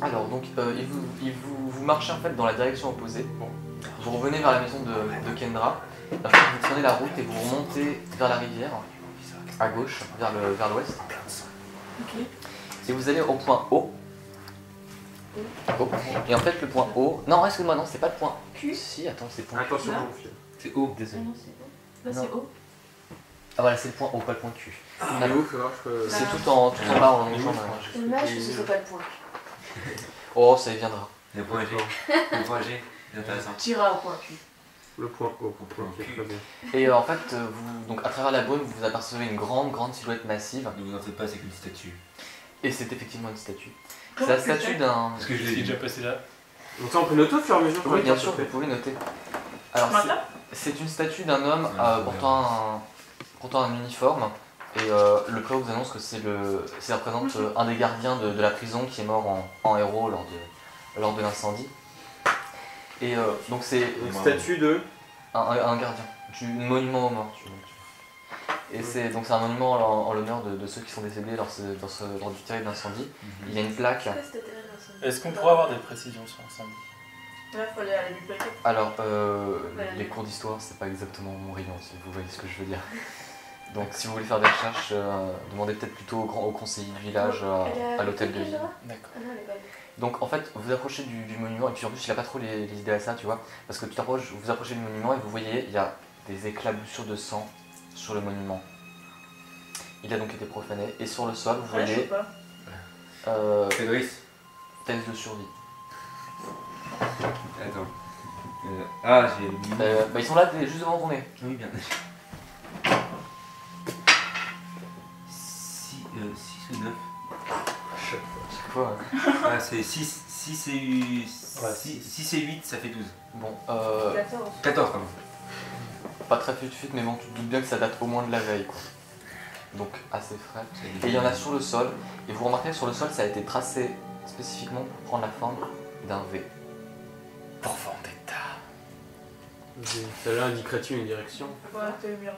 Alors, donc, vous marchez en fait dans la direction opposée. Bon. Vous revenez vers la maison de Kendra. Après, vous prenez la route et vous remontez vers la rivière, à gauche, vers l'ouest. Ok. Et vous allez au point O. O. Et en fait, le point O. Non, excuse-moi, non, c'est pas le point Q. Si, attends, c'est le point Attention, Là. mon fil. C'est O, Ah désolé. non, c'est O. Là, Non. c'est O. Ah voilà, c'est le point O, pas le point Q. Il est où, faut voir, je peux... C'est tout en bas en longeant. C'est dommage que ce soit pas le point. Oh, ça y viendra. Le point G. Le point G. C'est intéressant. Tira au point Q. Le point O, point ok, Q. très bien. Et en fait, donc à travers la brume, vous apercevez une grande silhouette massive. Ne vous en faites pas, c'est qu'une statue. Et c'est effectivement une statue. C'est Comment la tu le statue fais d'un. Parce que je l'ai C'est dit. déjà passé là. Donc ça, on peut noter au fur et à mesure. Oui, bien sûr, vous pouvez noter. Alors, Maintenant c'est une statue d'un homme portant un uniforme. Et le prêtre vous annonce que ça représente un des gardiens de la prison qui est mort en héros lors de l'incendie. Et donc c'est Une statue de... un gardien, du monument aux morts. Et c'est un monument en l'honneur de ceux qui sont décédés lors du terrible incendie. Il y a une plaque. Est-ce qu'on pourrait avoir des précisions sur l'incendie? Là, il faut aller à la bibliothèque. Alors, les cours d'histoire, c'est pas exactement mon rayon, si vous voyez ce que je veux dire. Donc, si vous voulez faire des recherches, demandez peut-être plutôt au conseiller du village, à l'hôtel de ville. D'accord. Ah non, elle est pas là. Donc, en fait, vous approchez du monument, et puis en plus, il a pas trop les idées à ça, tu vois. Parce que vous approchez du monument et vous voyez, il y a des éclaboussures de sang sur le monument. Il a donc été profané. Et sur le sol, vous Ouais, je sais voyez pas. Fédrice. thèse de survie. Attends. Ah, j'ai le Ils sont là, juste devant ton nez. Oui, bien. 6 ou 9. C'est quoi Ah, c'est 6 et 8, ça fait 12. Bon, 14. 14, pardon. pas très fut mais bon, tu te doutes bien que ça date au moins de la veille, quoi. Donc, assez frais. Et il y en a sur le sol, et vous remarquez que sur le sol, ça a été tracé spécifiquement pour prendre la forme d'un V. Pour Vendetta. Celle-là indiquerait-il une direction? Ouais, t'es murmure.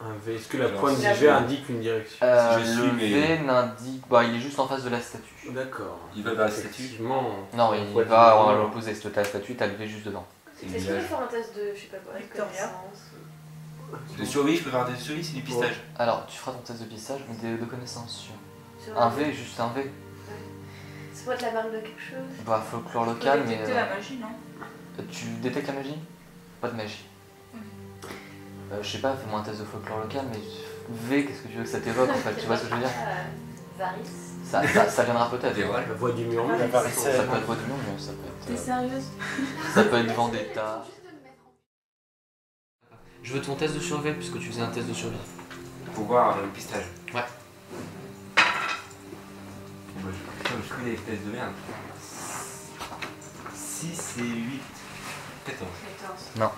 Un V. Est-ce que la Alors, pointe si du je- V indique une direction? Si je suis, Le mais- V n'indique... Bah, il est juste en face de la statue. D'accord. Il va vers la statue. Effectivement. Non, on il pourrait va dire- à l'opposé. Si tu as la statue, t'as le V juste devant. C'est Est-ce une que je peux village. faire un test de, je sais pas quoi, Victoria. connaissance De survie, je peux faire des survies, c'est du pistage. Alors, tu feras ton test de pistage, mais de connaissance sur... sur Un V, juste un V. C'est pas de la marque de quelque chose? Bah, folklore local, mais... Détecter la magie, non? Tu détectes la magie? Pas de magie. Je sais pas, fais-moi un test de folklore local, mais V, qu'est-ce que tu veux que ça t'évoque en fait? Tu vois ce que je veux dire? Varys. Ça viendra peut-être. Des voiles. La voix du murmure. La Ça varicelle. peut être voix du mur, mais ça peut T'es être... sérieuse? Ça peut être Vendetta. Je veux ton test de survie, puisque tu faisais un test de survie. Pour voir le pistage. Ouais. Moi, je connais les tests de merde. 6 et 8. 14. 14.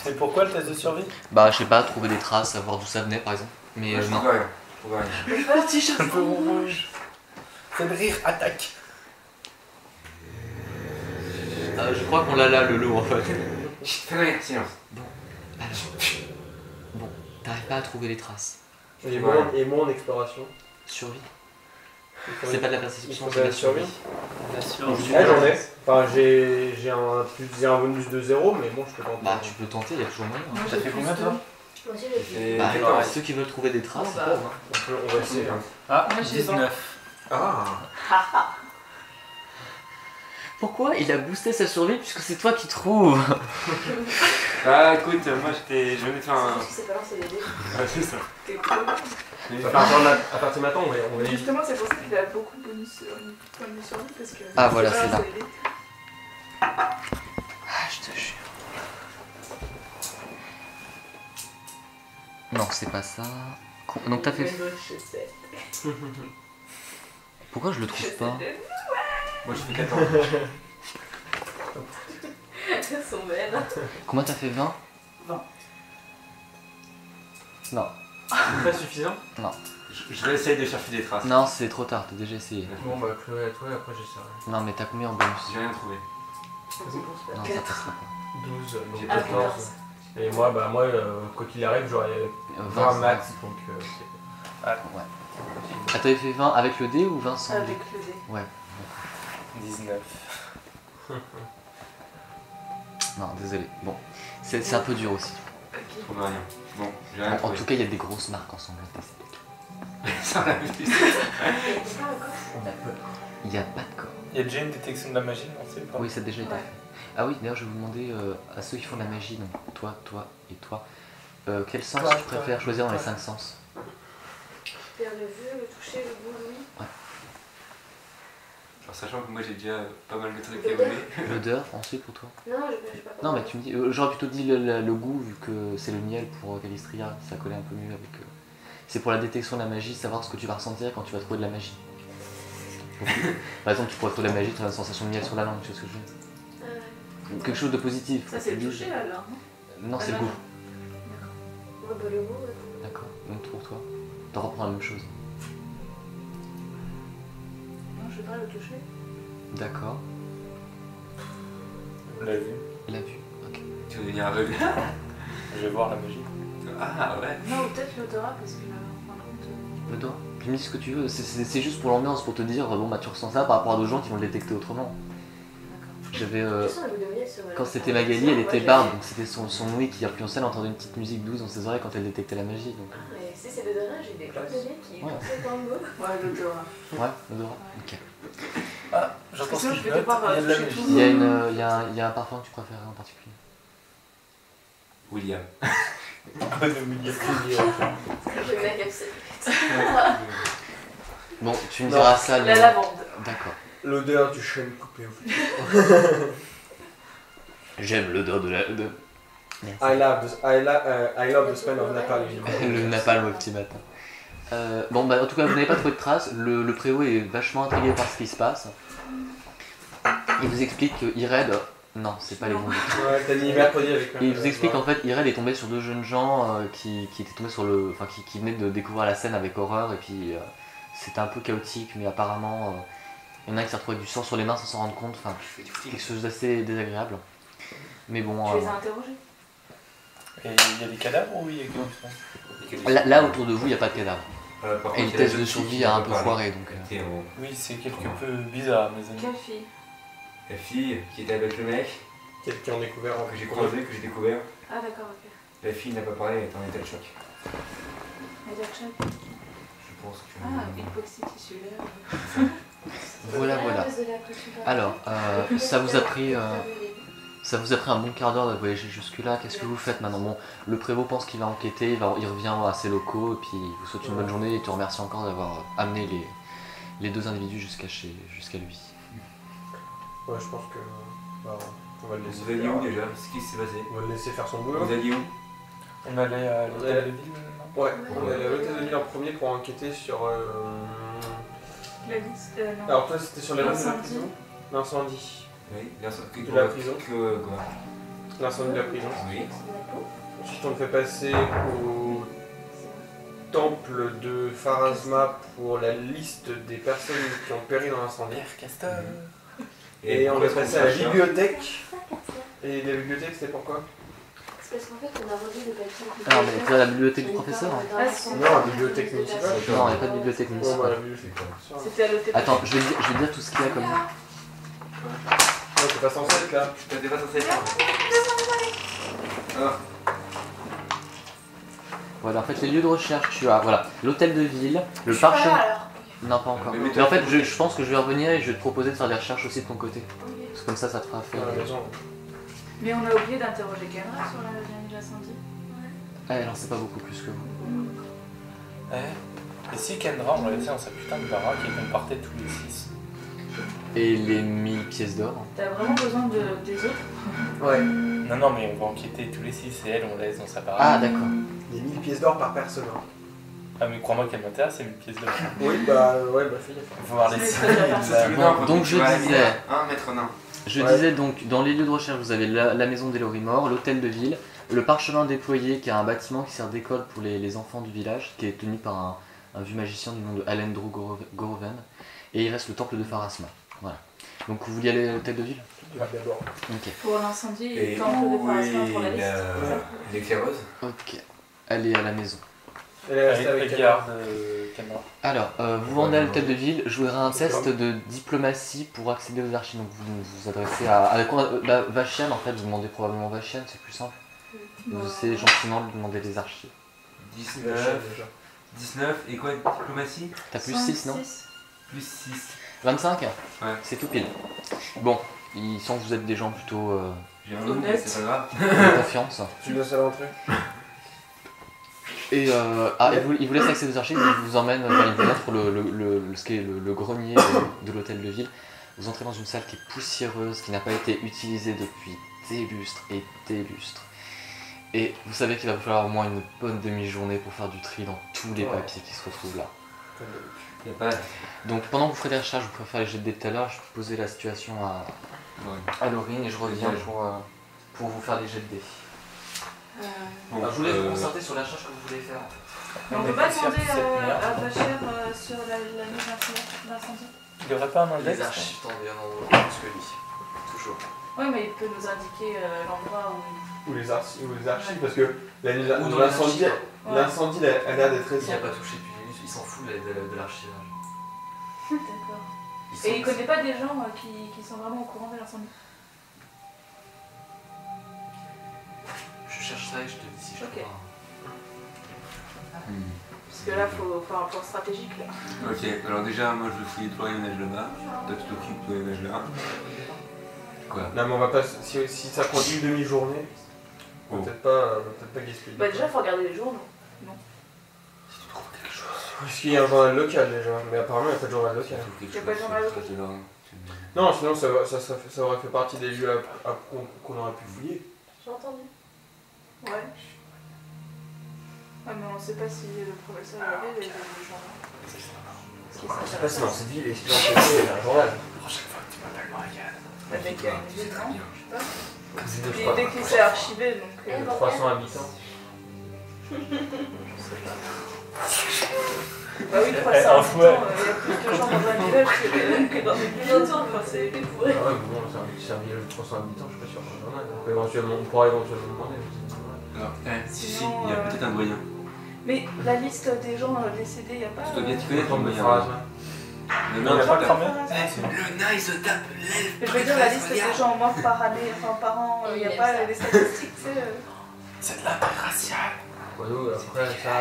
Et pourquoi le test de survie? Bah, je sais pas, trouver des traces, savoir d'où ça venait par exemple. Mais Moi, je non. trouve rien. Je trouve rien. Je peux partir chaque Un peu rouge. Fais de rire, attaque. Je crois qu'on l'a là, le loup en fait. Chut, fais rien, silence. Alors. Bon, t'arrives pas à trouver les traces. Et moi en exploration. Survie. Il faudrait- C'est pas de la il perception, faudrait c'est de la la survie. survie. La survie. Ah, j'en ai. Enfin, j'ai un bonus de 0, mais bon, je peux tenter. Bah, tu peux tenter, il y a toujours moyen. Moi, Ça j'ai fait plus combien toi? Moi aussi, j'ai plus. Et Bah, 14. ceux qui veulent trouver des traces, Bon, c'est bah. pauvre, hein. On va essayer. Hein. Ah, Moi, j'ai 19. Ah. Pourquoi il a boosté sa survie puisque c'est toi qui trouves? Ah, écoute, moi j'étais. Je venais de faire un. Je sais pas lancer les dés. Ouais, c'est ça. T'es cool. À partir de maintenant, on va Justement, c'est pour ça qu'il a beaucoup de bonus points de survie parce que. Ah, voilà, il sait c'est pas là. lancer les dés. Ah, je te jure. Non, c'est pas ça. Donc t'as fait... Une autre chaussette. Pourquoi je le trouve pas? Moi je fais 14. Elles sont belles. Combien t'as fait? 20? 20. Non. Pas suffisant. Je vais essayer de chercher des traces. Non, c'est trop tard, t'as déjà essayé. Bon, bah, Chloé à toi, et après j'essaierai. Non, mais t'as combien en bonus? J'ai rien trouvé. Non, ça passera pas. 12, donc J'ai 14. Et moi, quoi qu'il arrive, j'aurai 20 max, donc c'est... Ah, t'avais fait 20 avec le dé ou 20 sans le dé? Avec le dé. Ouais. 19. Non, désolé. Bon, c'est un peu dur aussi. Ok. Trouve rien. Bon, j'ai rien En trouvé. tout cas, il y a des grosses marques en sanglanté. Ça l'a vu. Il y a pas encore. On a peur. Il n'y a pas de corps. Il y a déjà une détection de la magie, on sait pas. Oui, ça a déjà été Ouais. fait. Ah oui, d'ailleurs, je vais vous demander à ceux qui font de la magie, donc toi, toi et toi, quel sens Toi, tu préfères choisir dans les toi. 5 sens? Faire le vu, le toucher, le goût, oui. Alors, sachant que moi j'ai déjà pas mal de trucs L'odeur. évolués. L'odeur, ensuite pour toi? Non, je pas. Non, mais tu me dis, j'aurais plutôt dit le goût, vu que c'est le miel pour Calistria, ça collait un peu mieux avec. C'est pour la détection de la magie, savoir ce que tu vas ressentir quand tu vas trouver de la magie. Donc, par exemple, tu pourrais trouver de la magie, tu as une sensation de miel sur la langue, tu vois ce que je veux dire? Quelque chose de positif. Ça, c'est le toucher alors, non? Non, c'est le goût. Ouais, bah le goût, ouais. D'accord, donc pour toi, t'en reprends la même chose. Non, je sais pas, le toucher. D'accord, Vous l'avez vu. la vue, ok. Tu veux devenir aveugle? Je vais voir la magie. Ah ouais. Non, ou peut-être l'odorat, parce que en fin de compte. Le doigt. Tu me dis ce que tu veux, c'est juste pour l'ambiance, pour te dire, bon bah tu ressens ça par rapport à d'autres gens qui vont le détecter autrement. J'avais. Tu sens le goût de miel sur Quand la- c'était Magali, elle était barbe, donc c'était son ouïe qui influençait, elle entendait une petite musique douce dans ses oreilles quand elle détectait la magie. Donc. Ouais, c'est l'odorat, j'ai des cloques de miel qui Ouais. passaient dans le mot. Ouais, l'odorat. Ouais, l'odorat. Ok. Ah, j'entends Parce ce que que je je vais note, devoir, il y a de la toucher magie. tout. Il y a, il y a un parfum que tu préfères en particulier? William. Pas de William. J'ai eu la capsule. Bon, tu me Non. diras ça. La lavande. D'accord. L'odeur du chêne coupé au fait. J'aime l'odeur de la. Merci. I love the smell of napalm. Le napalm au petit matin. Bon, bah en tout cas, vous n'avez pas trouvé de traces. Le préau est vachement intrigué par ce qui se passe. Il vous explique que Ired. Non, c'est pas les bons. Ouais, t'as dit mercredi avec Et il vous explique en fait, Ired est tombé sur deux jeunes gens qui étaient tombés sur le. Enfin, qui venaient de découvrir la scène avec horreur, et puis c'était un peu chaotique, mais apparemment, il y en a qui s'est retrouvé avec du sang sur les mains sans s'en rendre compte, enfin, quelque chose d'assez désagréable. Mais bon. Tu les as interrogés? Et il y a des cadavres ou il y a que du sang? Là, autour de vous, il n'y a pas de cadavre. Par Et contre, le il y a test la de jeune fille survie qui a un m'a peu parlé. foiré, donc. Qui était Oui, c'est quelque peu bizarre, mes amis. Quelle fille? La fille qui était avec le mec Peut-être qu'ils ont découvert que j'ai croisé, que j'ai découvert. Ah, d'accord, ok. La fille n'a pas parlé, elle était en état de choc. Mediacheck. Je pense que. Ah, hypoxie tissulaire. Voilà. Alors, ça vous a pris un bon quart d'heure de voyager jusque-là. Qu'est-ce que vous faites maintenant? Bon, le prévôt pense qu'il va enquêter, il revient à ses locaux, et puis il vous souhaite une bonne journée et te remercie encore d'avoir amené les deux individus jusqu'à lui. Ouais, je pense que. Bah, on va le laisser Vous alliez faire. où déjà? Qu'est-ce qui s'est passé? On va le laisser faire son boulot. Vous alliez où? On allait à l'hôtel de ville, non? Ouais, on est allé à l'hôtel de ville en premier pour enquêter sur. La liste. Non. Alors, toi, c'était sur les rues de la L'incendie. prison? L'incendie. Oui, De la prison. Quoi? L'incendie de la prison. Oui. Ensuite, on le fait passer au temple de Pharasma pour la liste des personnes qui ont péri dans l'incendie. Père Castor. Et on pourquoi va passer est-ce à la qu'on cherche bibliothèque. Et la bibliothèque, c'était pourquoi? C'est parce qu'en fait, on a rendu le papier. Alors, mais tu vas à la bibliothèque du professeur? Non, la bibliothèque municipale. Non, il n'y a pas de bibliothèque Bon, bah, municipale. la bibliothèque. C'était à l'hôtel. Attends, je vais dire tout ce qu'il y a comme. Non, t'es pas censé être là. T'étais pas censé être. Ah, Voilà, en fait, les lieux de recherche, tu as voilà, l'hôtel de ville, le Je suis pas là, parchemin. alors. Non, pas encore. Mais Mais en fait, je pense que je vais revenir et je vais te proposer de faire des recherches aussi de ton côté. Ok. Parce que comme ça te fera faire. À la maison. Mais on a oublié d'interroger Kenra sur la ligne de l'incendie. Ah, elle en sait pas beaucoup plus que vous. Et si Kendra, on l'a laissé dans sa putain de baraque et qu'on partait tous les 6? Et les 1000 pièces d'or. T'as vraiment besoin des autres? Ouais. Non, mais on va enquêter tous les 6 et elle, on la laisse dans sa baraque. Ah, d'accord. Des 1000 pièces d'or par personne. Hein. Ah, mais crois-moi qu'elle m'intéresse, c'est 1000 pièces d'or. Oui, bah, ouais, bah, fais gaffe. Il faut voir les Mais 6. très bien. Bon, donc je disais, Un maître nain. disais donc, dans les lieux de recherche, vous avez la maison des Lorimor, l'hôtel de ville, le parchemin déployé, qui est un bâtiment qui sert d'école pour les enfants du village, qui est tenu par un vieux magicien du nom de Alendro Goroven, et il reste le temple de Pharasma. Voilà. Donc vous vouliez aller à l'hôtel de ville? Ouais, d'abord. Ok. Pour l'incendie et Et temple de où Pharasma est pour la liste. l'éclaireuse? Ok. Allez à la maison. Elle est restée avec Elle elle. garde Kendra. Alors, vous vendez à l'hôtel de ville, jouerez un test de diplomatie pour accéder aux archives. Donc vous vous adressez à quoi Vachian en fait, vous demandez probablement Vachian, c'est plus simple. Vous essayez gentiment de demander les archives. 19 et quoi, diplomatie? T'as plus 6 non? Plus 6. 25 Ouais. C'est tout pile. Bon, il semble que vous êtes des gens plutôt J'ai un nom, mais Honnête. c'est pas grave. de confiance. Tu laisses à l'entrée. Et il vous laisse accéder aux archives, il vous emmène vers une fenêtre, ce qui est le grenier de l'hôtel de ville. Vous entrez dans une salle qui est poussiéreuse, qui n'a pas été utilisée depuis des lustres et des lustres. Et vous savez qu'il va vous falloir au moins une bonne demi-journée pour faire du tri dans tous les papiers qui se retrouvent là. Y a pas. Donc pendant que vous ferez des recherches, vous pouvez faire les jets de dés tout à l'heure, je vais poser la situation à Laurine et je reviens pour vous faire les jets de dés. Bon, Je voulais vous concerter sur la recherche que vous voulez faire. Mais on peut pas demander à Bachir sur la mise d'incendie. Il n'y aurait pas un index? Les archives tendent un endroit plus que lui. Toujours. Oui, mais il peut nous indiquer l'endroit où. Ou les archives, parce que Ou dans l'incendie, les archives. l'incendie a l'air d'être Il récent. n'a pas touché depuis minutes, il s'en fout de l'archivage. D'accord. Et il connaît pas des gens qui sont vraiment au courant de l'incendie? Je cherche ça et je te dis si je Ok. trouve Parce que là, faut faire un plan stratégique là. Ok, alors déjà, moi je vais fouiller tout le ménage là-bas. Toi tu t'occupes de tout le ménage là. Quoi? Non, mais on va pas. Si ça prend une demi-journée, on va peut-être pas gaspiller. Bah, déjà, faut regarder les journaux. Si tu trouves quelque chose. Parce qu'il y a un journal local déjà, mais apparemment il n'y a pas de journal Si tu local. trouves quelque Y a chose, pas de journal c'est là, tu me dis. Non, sinon ça aurait fait partie des lieux qu'on aurait pu fouiller. J'ai entendu. Ouais. Ah, mais on sait pas si le professeur avait les journaux. Je sais pas si dans cette ville, il y a un journal. Avec une ville, non? C'est de Et dès qu'il s'est archivé, donc. 300 habitants. Bah oui, 300 un habitants, fouet. il y a plus de gens dans un village que dans des villes autour, enfin, c'est Ah découvert. ouais, mais bon, c'est un village de 300 habitants, je suis pas sûr qu'il y a un journal. On pourra éventuellement demander. Alors, si, Sinon, il y a peut-être un doyen. Mais la liste des gens décédés, il n'y a pas. Tu dois bien t'y connaître, Comme le de doyen. phrase. Le Il nain, n'y a tu pas de tapes. cramé? Le nain, il se tape l'elfe. Je veux dire la liste des gens morts par année, enfin par an, il n'y a pas les statistiques, tu sais. C'est de l'interracial. Ouais, nous, après ça.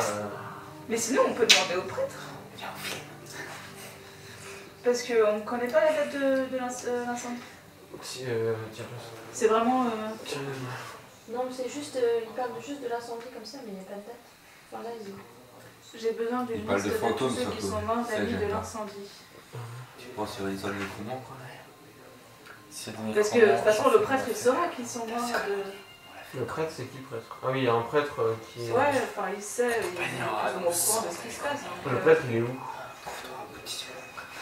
Mais sinon, on peut demander au prêtre. Parce qu'on ne connaît pas la date de l'incendie. Tiens, C'est vraiment. Non, mais c'est juste. Il parle juste de l'incendie comme ça, mais il n'y a pas de date. Enfin là, J'ai besoin d'une Il parle liste de fantômes, tous ceux qui surtout. sont morts Ça, la nuit j'aime de pas. l'incendie. Tu penses sur une histoire de nécromant? Parce que de toute façon, le prêtre il saura qu'ils sont morts de. Le prêtre, c'est qui le prêtre? Ah oui, il y a un prêtre qui. Ouais, enfin il sait, il est plus ou moins au courant de ce qui se passe. Donc, Le prêtre, il est où?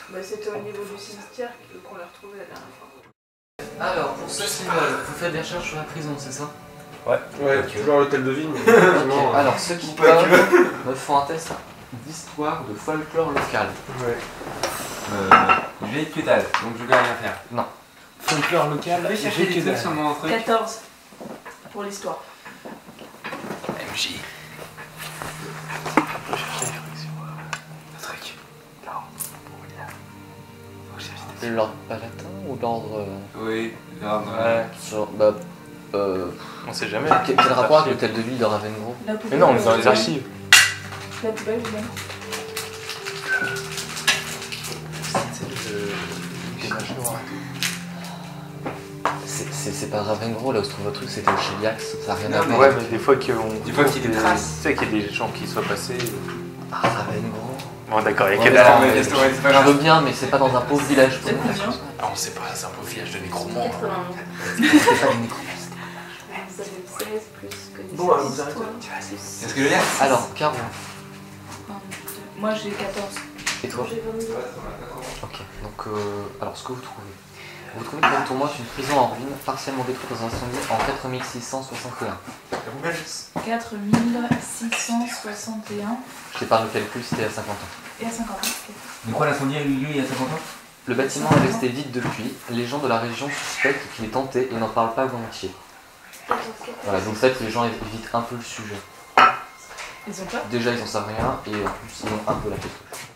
bah, c'était au niveau du cimetière qu'on l'a retrouvé la dernière fois. Alors, pour ceux qui veulent, vous faites des recherches sur la prison, c'est ça? Ouais, toujours l'hôtel de ville, mais Ok, effectivement. alors ceux qui Ou pas, tu peuvent me font un test d'histoire de folklore local. Ouais. J'ai que dalle, donc je vais rien faire. Folklore local, Je vais chercher des trucs sur mon truc. 14 pour l'histoire. MJ. L'ordre palatin ou l'ordre. Oui, l'ordre. On sait jamais. Quel rapport avec l'hôtel de ville de Ravengro? La poubelle, Mais non, on est dans les archives. La poubelle, oui. C'est pas Ravengro là où se trouve votre truc, c'était au Chiliax, ça n'a rien à Non, voir. Ouais, mais des fois qu'il y a Des fois qu'il y a des traces. Tu sais qu'il y a des gens qui soient passés. Ah, Ravengro. Bon, d'accord, il y a Ouais, que mais dalle. non, mais c'est pas Je grave. veux bien, mais c'est pas dans un pauvre village. C'est combien Ah, on sait pas, c'est un beau village de nécromants. 80. C'est pas une nécro- Ça fait 16 plus connaissance. Bon, vous arrêtez. Est-ce que je veux dire? Alors, Caro, Moi j'ai 14. et toi? J'ai 22. Ok, donc alors ce que vous trouvez. Vous trouvez que le tournoi est une prison en ruine, partiellement détruite dans un incendie en 4661. 4661 Je t'épargne le calcul, c'était à 50 ans. et à 50 ans. Mais quoi, l'incendie a eu lieu il y a 50 ans? Le bâtiment est resté vide depuis, les gens de la région suspectent qu'il est tenté et n'en parlent pas volontiers. Voilà, donc ça que les gens évitent un peu le sujet. Ils ont peur. Déjà ils en savent rien et en plus ils ont un peu la tête.